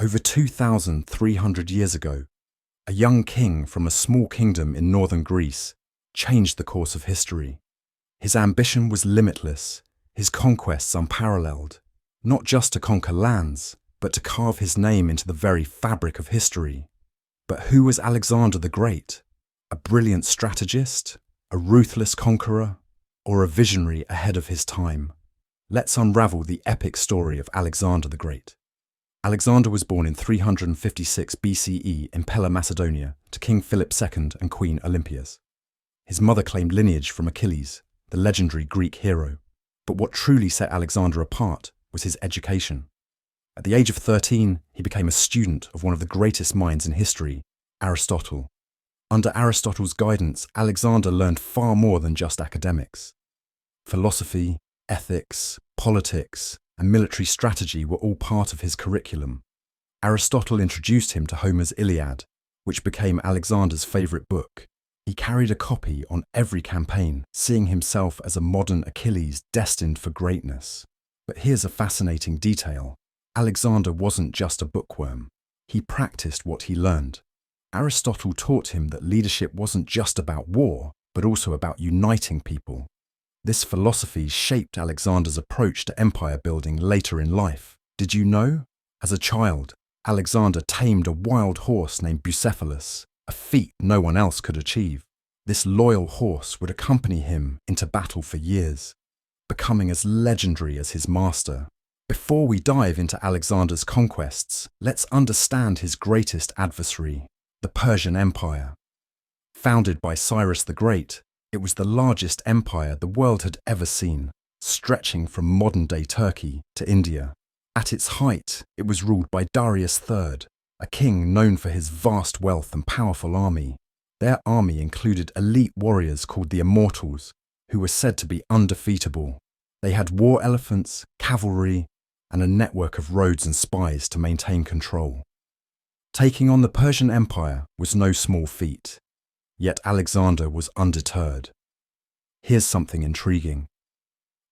Over 2,300 years ago, a young king from a small kingdom in northern Greece changed the course of history. His ambition was limitless, his conquests unparalleled, not just to conquer lands, but to carve his name into the very fabric of history. But who was Alexander the Great? A brilliant strategist? A ruthless conqueror? Or a visionary ahead of his time? Let's unravel the epic story of Alexander the Great. Alexander was born in 356 BCE in Pella, Macedonia, to King Philip II and Queen Olympias. His mother claimed lineage from Achilles, the legendary Greek hero. But what truly set Alexander apart was his education. At the age of 13, he became a student of one of the greatest minds in history, Aristotle. Under Aristotle's guidance, Alexander learned far more than just academics. Philosophy, ethics, politics, and military strategy were all part of his curriculum. Aristotle introduced him to Homer's Iliad, which became Alexander's favourite book. He carried a copy on every campaign, seeing himself as a modern Achilles destined for greatness. But here's a fascinating detail. Alexander wasn't just a bookworm. He practiced what he learned. Aristotle taught him that leadership wasn't just about war, but also about uniting people. This philosophy shaped Alexander's approach to empire building later in life. Did you know? As a child, Alexander tamed a wild horse named Bucephalus, a feat no one else could achieve. This loyal horse would accompany him into battle for years, becoming as legendary as his master. Before we dive into Alexander's conquests, let's understand his greatest adversary, the Persian Empire. Founded by Cyrus the Great, it was the largest empire the world had ever seen, stretching from modern-day Turkey to India. At its height, it was ruled by Darius III, a king known for his vast wealth and powerful army. Their army included elite warriors called the Immortals, who were said to be undefeatable. They had war elephants, cavalry, and a network of roads and spies to maintain control. Taking on the Persian Empire was no small feat, yet Alexander was undeterred. Here's something intriguing.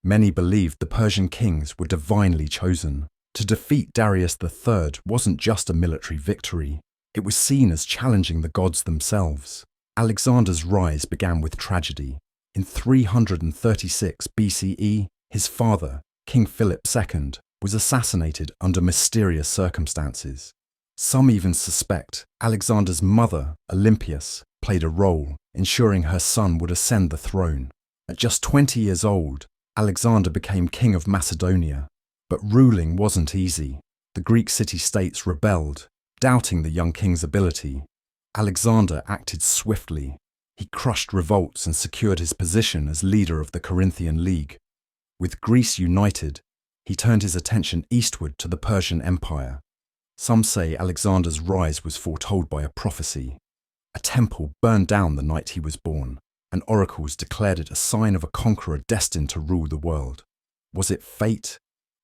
Many believed the Persian kings were divinely chosen. To defeat Darius III wasn't just a military victory, it was seen as challenging the gods themselves. Alexander's rise began with tragedy. In 336 BCE, his father, King Philip II, was assassinated under mysterious circumstances. Some even suspect Alexander's mother, Olympias, played a role, ensuring her son would ascend the throne. At just 20 years old, Alexander became king of Macedonia. But ruling wasn't easy. The Greek city-states rebelled, doubting the young king's ability. Alexander acted swiftly. He crushed revolts and secured his position as leader of the Corinthian League. With Greece united, he turned his attention eastward to the Persian Empire. Some say Alexander's rise was foretold by a prophecy. A temple burned down the night he was born, and oracles declared it a sign of a conqueror destined to rule the world. Was it fate?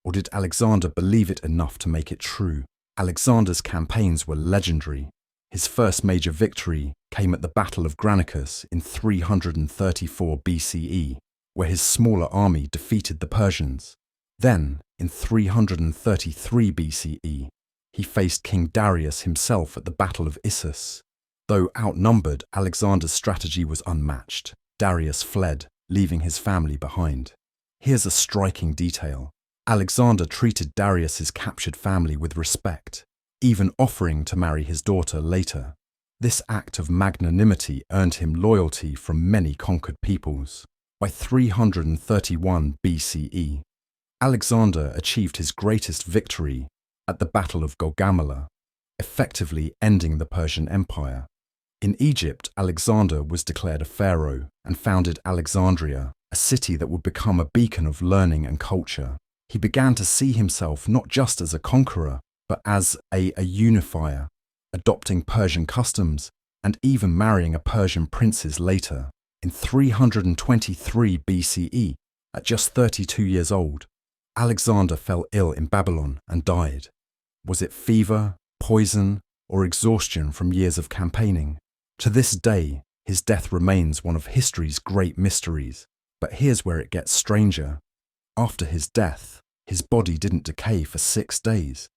Or did Alexander believe it enough to make it true? Alexander's campaigns were legendary. His first major victory came at the Battle of Granicus in 334 BCE, where his smaller army defeated the Persians. Then, in 333 BCE, he faced King Darius himself at the Battle of Issus. Though outnumbered, Alexander's strategy was unmatched. Darius fled, leaving his family behind. Here's a striking detail. Alexander treated Darius's captured family with respect, even offering to marry his daughter later. This act of magnanimity earned him loyalty from many conquered peoples. By 331 BCE, Alexander achieved his greatest victory at the Battle of Gaugamela, effectively ending the Persian Empire. In Egypt, Alexander was declared a pharaoh and founded Alexandria, a city that would become a beacon of learning and culture. He began to see himself not just as a conqueror, but as a unifier, adopting Persian customs and even marrying a Persian princess later. In 323 BCE, at just 32 years old, Alexander fell ill in Babylon and died. Was it fever, poison, or exhaustion from years of campaigning? To this day, his death remains one of history's great mysteries. But here's where it gets stranger. After his death, his body didn't decay for 6 days.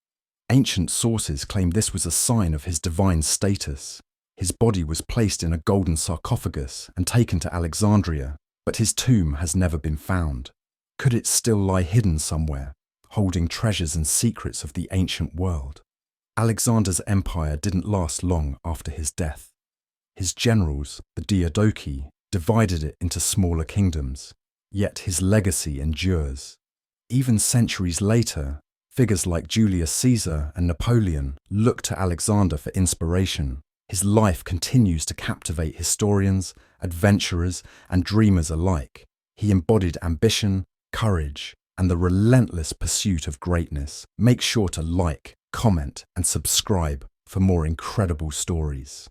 Ancient sources claim this was a sign of his divine status. His body was placed in a golden sarcophagus and taken to Alexandria, but his tomb has never been found. Could it still lie hidden somewhere, holding treasures and secrets of the ancient world? Alexander's empire didn't last long after his death. His generals, the Diadochi, divided it into smaller kingdoms, yet his legacy endures. Even centuries later, figures like Julius Caesar and Napoleon look to Alexander for inspiration. His life continues to captivate historians, adventurers, and dreamers alike. He embodied ambition, courage, and the relentless pursuit of greatness. Make sure to like, comment, and subscribe for more incredible stories.